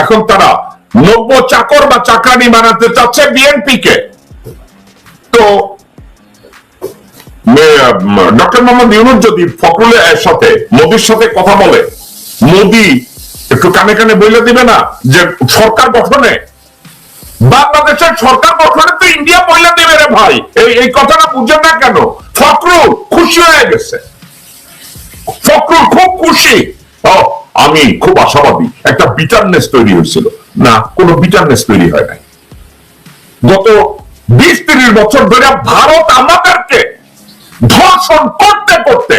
এখন তারা নব্য চাকর বা চাকরানি বানাতে চাচ্ছে বিএনপি কে। তো ডক্টর মোহাম্মদ ইউনূস যদি ফখরুলের সাথে মোদির সাথে কথা বলে, মোদি একটু কানে কানে বলে দিবে না যে সরকার গঠনে, বাংলাদেশের সরকার গঠনে তো ইন্ডিয়া বলে দেবে রে ভাই। এই কথাটা বুঝেন না কেন? ফখরুল খুশি হয়ে গেছে, ফখরুল খুব খুশি। আমি খুব আশাবাদী একটা বিটারনেস তৈরি হয়েছিল। না, কোনো বিটারনেস তৈরি হয় নাই। গত 20-30 বছর ধরে ভারত আমাদেরকে ধর্ষণ করতে করতে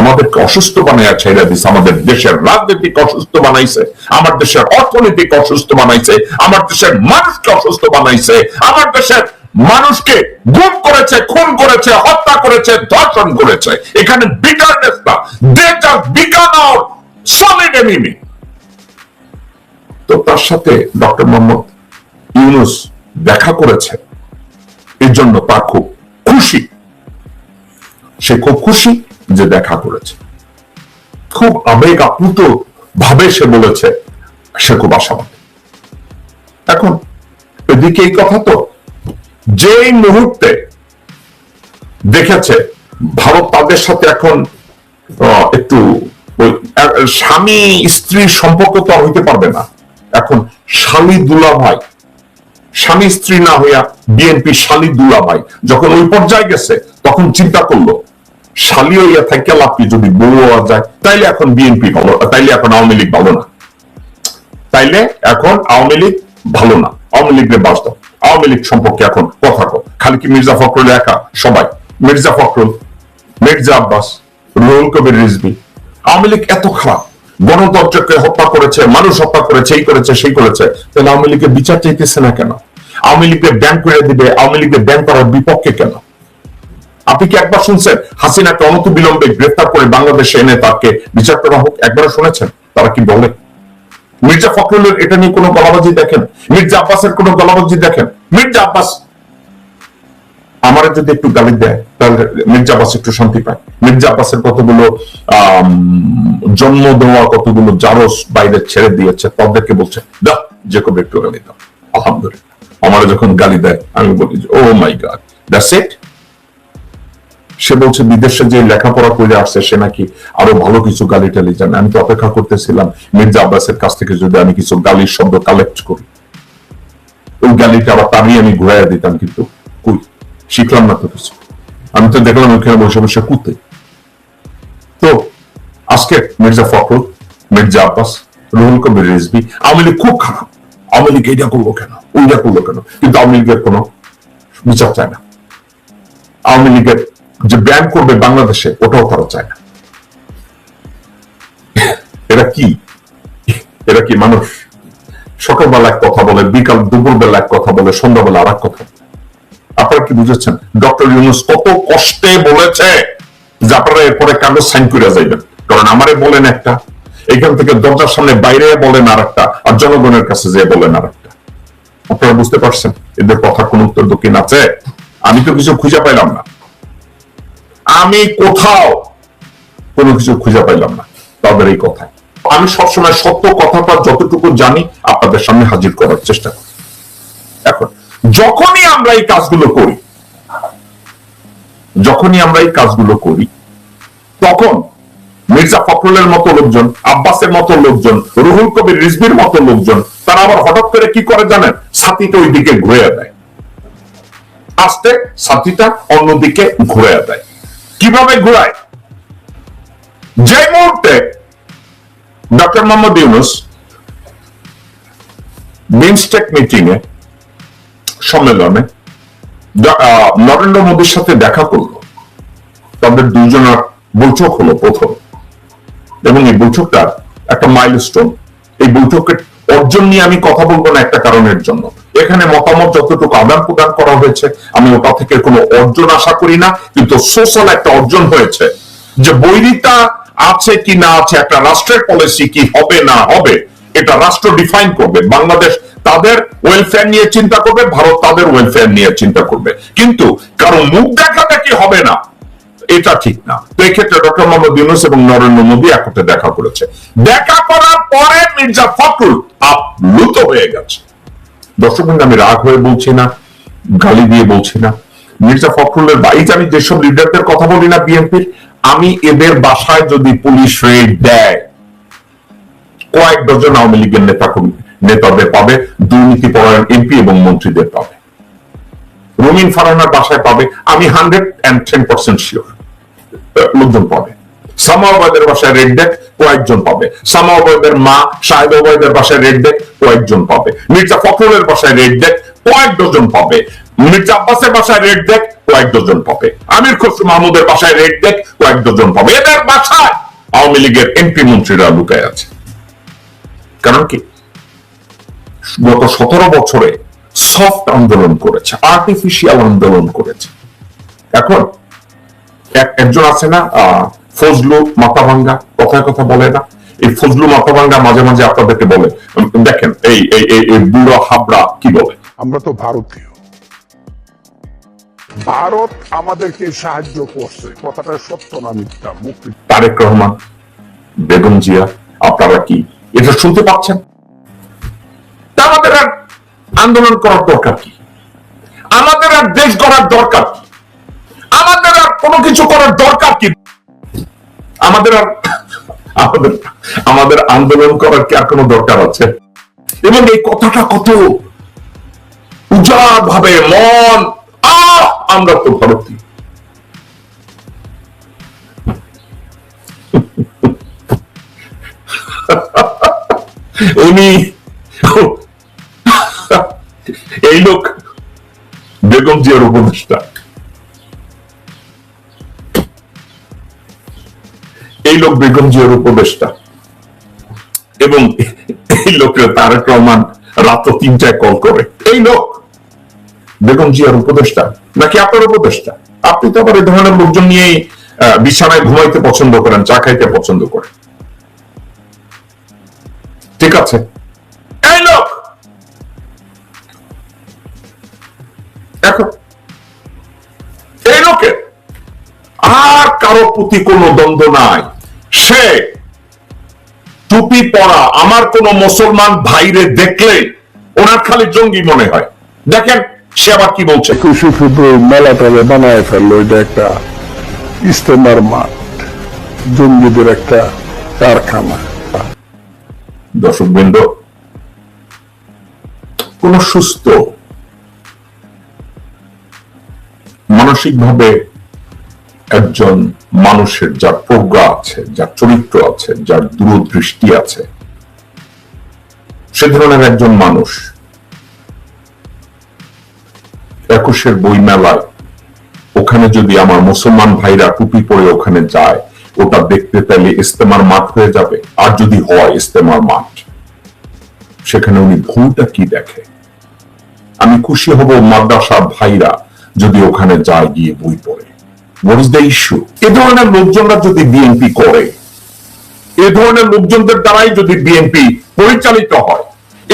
আমাদেরকে অসুস্থ বানাইয়া ছেড়ে দিচ্ছে, আমাদের দেশের রাজনীতিক অসুস্থ বানাইছে, আমার দেশের অর্থনৈতিক অসুস্থ বানাইছে, আমার দেশের মানুষকে অসুস্থ বানাইছে, আমার দেশের মানুষকে গুম করেছে, খুন করেছে, হত্যা করেছে, ধর্ষণ করেছে। এখানে বিটারনেস না, they just become our solid enemy. তো তার সাথে ডক্টর মোহাম্মদ ইউনূস দেখা করেছে, এর জন্য তার খুব খুশি, সে খুব খুশি যে দেখা করেছে, খুব আবেগ আপ্লুত ভাবে সে বলেছে সে খুব আশাবাদী। এখন এদিকে এই কথা তো যেই মুহূর্তে দেখেছে ভারত তাদের সাথে এখন একটু স্বামী স্ত্রীর সম্পর্ক তো হইতে পারবে না, এখন শালী দুলাভাই, স্বামী স্ত্রী না হইয়া বিএনপি শালী দুলাভাই যখন ওই পর্যায়ে গেছে, তখন চিন্তা করলো শালী হইয়া থাকে লাভ কি, যদি বউ হওয়া যায় তাইলে এখন বিএনপি ভালো, তাইলে এখন আওয়ামী লীগ ভালো না, তাইলে এখন আওয়ামী লীগ ভালো না, আওয়ামী লীগের বাস্তব, আওয়ামী লীগ সম্পর্কে এখন কথা কো। খালি কি মির্জা ফখরুল একা? সবাই, মির্জা ফখরুল, মির্জা আব্বাস, রুহুল কবির রিজভী, আওয়ামী লীগ এত খারাপ, গণতন্ত্রকে হত্যা করেছে, মানুষ হত্যা করেছে, এই করেছে সেই করেছে, তাহলে আওয়ামী লীগের বিচার চাইতেছে না কেন? আওয়ামী লীগের ব্যান করে দিবে, আওয়ামী লীগের ব্যান করার বিপক্ষে কেন? আপনি কি একবার শুনছেন হাসিনাকে অনতিবিলম্বে গ্রেফতার করে বাংলাদেশে এনে তাকে বিচার করা হোক? একবার শুনেছেন তারা কি বলে? মির্জা ফখরুলের এটা নিয়ে কোনো গলাবাজি দেখেন? মির্জা আব্বাসের কোনো গলাবাজি দেখেন? মির্জা আব্বাস আমার যদি একটু গালি দেয় তাহলে মির্জা আব্বাস একটু শান্তি পায়। মির্জা আব্বাসের কতগুলো জন্ম দেওয়া কতগুলো জারস বাইরে ছেড়ে দিয়েছে, তাদেরকে বলছে দাও যে কবে একটু গালি দাও, আলহামদুলিল্লাহ। আমার যখন গালি দেয় আমি বলি ও মাই গড, দ্যাটস ইট। সে বলছে বিদেশে যে লেখাপড়া করে আসছে সে নাকি আরো ভালো কিছু গালি টালি জানে। আমি তো অপেক্ষা করতেছিলাম মির্জা আব্বাসের কাছ থেকে যদি আমি কিছু গালির শব্দ কালেক্ট করি, ওই গালিটা আবার তাড়িয়ে আমি ঘুরাইয়া দিতাম, কিন্তু কই, শিখলাম না তো কিছু। আমি তো দেখলাম ওইখানে বসে বসে কুতে। তো আজকে মির্জা ফখরুল, মির্জা আব্বাস, রুহুল কবির রিজভী, আওয়ামী লীগ খুব খারাপ, আওয়ামী লীগ এইটা করলো কেন, ওইটা করলো কেন, কিন্তু আওয়ামী লীগের কোনো বিচার চায় না। আওয়ামী লীগের যে ব্যান করবে বাংলাদেশে ওটাও তারা চায় না। এরা কি, এরা কি মানুষ? সকালবেলা এক কথা বলে, বিকাল দুপুরবেলা এক কথা বলে, সন্ধ্যাবেলা আর এক কথা। আপনারা কি বুঝেছেন ডক্টর ইউনূস কত কষ্টে বলেছে যে আপনারা এরপরে কাগজ সাইন করে যাইবেন? কারণ আমারে বলেন একটা, এখান থেকে দরজার সামনে বাইরে বলেন আর একটা, আর জনগণের কাছে যে বলেন আর একটা। আপনারা বুঝতে পারছেন এদের কথা কোন উত্তর দক্ষিণ আছে? আমি তো কিছু খুঁজে পাইলাম না, আমি কোথাও কোনো কিছু খুঁজে পাইলাম না তাদের এই কথায়। আমি সবসময় সত্য কথাটা যতটুকু জানি আপনাদের সামনে হাজির করার চেষ্টা করি। এখন যখনই আমরা এই কাজগুলো করি, তখন মির্জা ফখরুলের মতো লোকজন, আব্বাসের মতো লোকজন, রুহুল কবির রিজভীর মতো লোকজন, তারা আবার হঠাৎ করে কি করে জানেন? ছাতিটা ওই দিকে ঘুরে দেয়, আস্তে ছাতিটা অন্যদিকে ঘুরে দেয়। কিভাবে ঘুরায়? যে মুহূর্তে ডক্টর মোহাম্মদ ইউনূস বিমস্টেক মিটিং এ, সম্মেলনে নরেন্দ্র মোদীর সাথে দেখা করলো, তাদের দুজনের বৈঠক হলো প্রথম, এবং এই বৈঠকটা একটা মাইলস্টোন। এই বৈঠকের অর্জন নিয়ে আমি কথা বলবো না একটা কারণের জন্য, এখানে মতামত যতটুকু আদান প্রদান করা হয়েছে আমি ওটা থেকে কোনো অর্জন আশা করি না, কিন্তু সোশ্যাল একটা অর্জন হয়েছে যে বৈরিতা আছে কি না আছে, একটা রাষ্ট্রের পলিসি কি হবে না হবে এটা রাষ্ট্র ডিফাইন করবে। বাংলাদেশ তাদের ওয়েলফেয়ার নিয়ে চিন্তা করবে, ভারত তাদের ওয়েলফেয়ার নিয়ে চিন্তা করবে, কিন্তু কারো মুখ দেখাদেখি হবে না, এটা ঠিক না। তো এক্ষেত্রে ডক্টর মোহাম্মদ ইউনূস এবং নরেন্দ্র মোদী একসাথে দেখা করেছে। দেখা করার পরে মির্জা ফখরুল লুত হয়ে গেছে। দর্শক বন্ধু, আমি রাগ হয়ে বলছি না, গালি দিয়ে বলছি না। মির্জা ফখরুলের বাড়িতে আমি যেসব লিডারদের কথা বলি না বিএনপির, আমি এদের বাসায় যদি পুলিশ রেড দেয়, কয়েক ডজন আওয়ামী লীগের নেতাদের পাবে, দুর্নীতি পরায়ণ এমপি এবং মন্ত্রীদের পাবে, রুমিন ফারহানার বাসায় পাবে, আমি 110% শিওর লোকজন পাবে। সামা ওবায়দের বাসায় রেড দেখ, কয়েকজন পাবে। সামা ওবায়দের মা শাহেদ ওবায়দের বাসায় রেড দেখ, কয়েকজন পাবে। মির্জা ফখরুলের বাসায় রেড দেখ, কয়েক ডজন পাবে। মির্জা আব্বাসের বাসায় রেড দেখ, কয়েক ডজন পাবে। আমির খসরু মাহমুদের বাসায় রেড দেখ, কয়েক ডজন পাবে। এদের বাসায় আওয়ামী লীগের এমপি মন্ত্রীরা লুকায় আছে। কারণ কি, গত 17 বছরে সফট আন্দোলন করেছে, আর্টিফিশিয়াল আন্দোলন করেছে। এখন একজন আছে না ফজলু মাথাভাঙ্গা, কথায় কথা বলে না, এই ফজলু মাথাভাঙ্গা মাঝে মাঝে আপনাদেরকে বলে, দেখেন এই বুড়ো হাবড়া কি বলে, আমরা তো ভারতীয়, ভারত আমাদেরকে সাহায্য করছে, কথাটা সত্য না মিথ্যা? মুক্তি তারেক রহমান, বেগম জিয়া, আপনারা কি এটা শুনতে পাচ্ছেন? আমাদের আর আন্দোলন করার দরকার কি? আমাদের আর দেশ গড়ার দরকার কি? আমাদের আর কোনো কিছু করার দরকার কি? আমাদের আন্দোলন করার কি আর কোনো দরকার আছে? এবং এই কথাটা কত উজাড় ভাবে মন, আমরা তো ভারতীয়। উনি এই লোক বেগম জিয়ার উপদেষ্টা, এই লোক বেগম জিয়ার উপদেষ্টা, এবং এই লোকের তারেক রহমান রাত 3টায় কল করে। এই লোক বেগম জিয়ার উপদেষ্টা নাকি আপনার উপদেষ্টা? আপনি তো আবার এই ধরনের লোকজন নিয়ে বিছানায় ঘুমাইতে পছন্দ করেন, চা খাইতে পছন্দ করেন। ঠিক আছে, এই লোক এখন এই লোকের আর কারো প্রতি কোনো দ্বন্দ্ব নাই। সে টুপি পরা আমার কোন মুসলমান ভাইরে দেখলে ওনার খালি জঙ্গি মনে হয়। দেখেন সে আবার কি বলছে, 21শে ফেব্রুয়ারি মেলাটারে বানায় ফেললো, এটা একটা ইস্তেমার মাঠ, জঙ্গিদের একটা কারখানা। দর্শক বৃন্দ, কোন সুস্থ মানসিকভাবে একজন মানুষের, যার প্রজ্ঞা আছে, যার চরিত্র আছে, যার দূরদৃষ্টি আছে, সে ধরনের একজন মানুষ 21শের বই মেলায় ওখানে যদি আমার মুসলমান ভাইরা টুপি পরে ওখানে যায়, ওটা দেখতে তাইলে ইস্তেমার মাঠ হয়ে যাবে। আর যদি হয় ইস্তেমার মাঠ, সেখানে উনি ভুলটা কি দেখে? আমি খুশি হব মাদ্রাসা ভাইরা যদি ওখানে যায়, গিয়ে বই পড়ে। What is the issue? এ ধরনের লোকজনরা যদি বিএনপি করে, এ ধরনের লোকজনদের দ্বারাই যদি বিএনপি পরিচালিত হয়,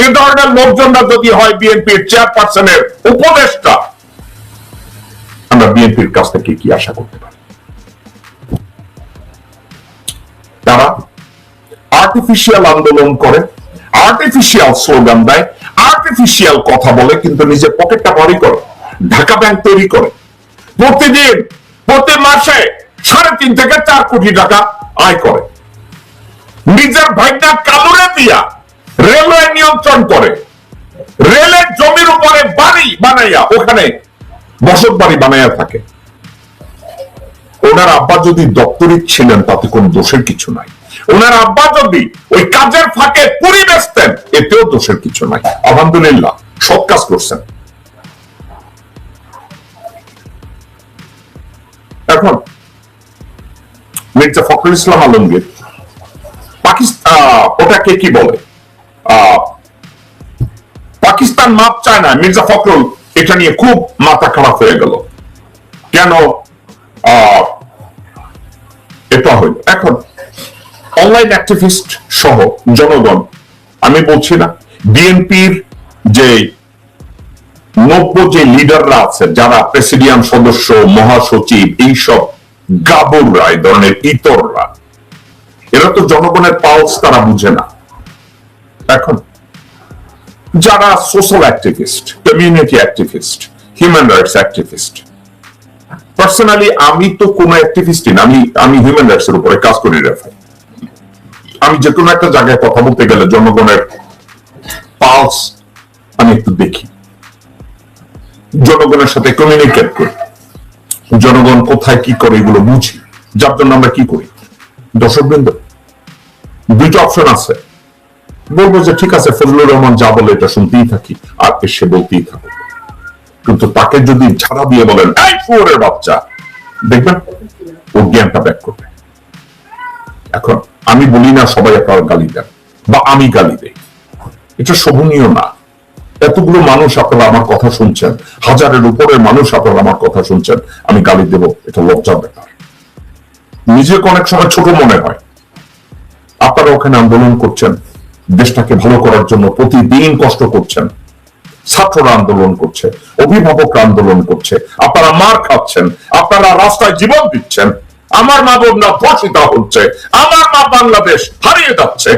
এ ধরনের লোকজনরা যদি হয় বিএনপির চেয়ারপারসনের উপদেষ্টা, আমরা বিএনপির কাছ থেকে কি আশা করতে পারি? তারা আর্টিফিশিয়াল আন্দোলন করে, আর্টিফিশিয়াল স্লোগান দেয়, আর্টিফিশিয়াল কথা বলে, কিন্তু নিজের পকেটটা ভারী করে, ঢাকা ব্যাংক তৈরি করে, প্রতিদিন প্রতি মাসে 3.5 থেকে 4 কোটি টাকা আয় করে, নিজের ভাইটা কালুরে দিয়া রেলওয়ে নিয়ন্ত্রণ করে, রেলের জমির উপরে বাড়ি বানাইয়া ওখানে বসত বাড়ি বানাইয়া থাকে। ওনার আব্বা যদি দপ্তরিক ছিলেন তাতে কোন দোষের কিছু নাই। ওনার আব্বা যদি ওই কাজের ফাঁকে পুরি বেচতেন, এতেও দোষের কিছু নাই। আলহামদুলিল্লাহ, সৎ কাজ করছেন। এখন মির্জা ফখরুল ইসলাম আলমগীর পাকিস্তান, ওটাকে কি বলে, পাকিস্তান মাপ চায় না। মির্জা ফখরুল এটা নিয়ে খুব মাথা খারাপ হয়ে গেল, কেন এটা হইল। এখন অনলাইন অ্যাক্টিভিস্ট সহ জনগণ, আমি বলছি না বিএনপির যে 90 যে লিডাররা আছে, যারা প্রেসিডিয়াম সদস্য, মহাসচিব, এইসব গাবররা, এই ধরনের ইতররা, এরা তো জনগণের পালস তারা বুঝে না। এখন যারা social activist, community activist, human rights activist. Personally আমি তো কোনো অ্যাক্টিভিস্টই না, আমি হিউম্যান রাইটস এর উপরে কাজ করি রেফাই। আমি যে কোনো একটা জায়গায় কথা বলতে গেলে জনগণের পালস আমি একটু দেখি, জনগণের সাথে কমিউনিকেট করি, জনগণ কোথায় কি করে এগুলো বুঝি, যার জন্য আমরা কি করি। দর্শকবৃন্দ, দুইটা অপশন আছে। বলবো যে ঠিক আছে ফজলুর রহমান যা বলে এটা শুনতেই থাকি, আর সে বলতেই থাকো, কিন্তু তাকে যদি ঝাড়া দিয়ে বলেন এই শুয়োরের বাচ্চা, দেখবেন ওর জ্ঞানটা ব্যাক করবে। এখন আমি বলি না সবাই আপনারা গালি দেন বা আমি গালি দেই, এটা শোভনীয় না। এতগুলো মানুষ আপনারা আমার কথা শুনছেন, হাজারের উপরের মানুষ আপনারা আমার কথা শুনছেন, আমি গালি দেব, এটা লজ্জার ব্যাপার। নিজেকে অনেক সময় ছোট মনে হয়। আপনারা ওখানে আন্দোলন করছেন, দেশটাকে ভালো করার জন্য প্রতিদিন কষ্ট করছেন, ছাত্ররা আন্দোলন করছে, অভিভাবকরা আন্দোলন করছে, আপনারা মার খাচ্ছেন, আপনারা রাস্তায় জীবন দিচ্ছেন, আমার মা বোনরা ধর্ষিত হচ্ছে, আমার মা বাংলাদেশ হারিয়ে যাচ্ছে।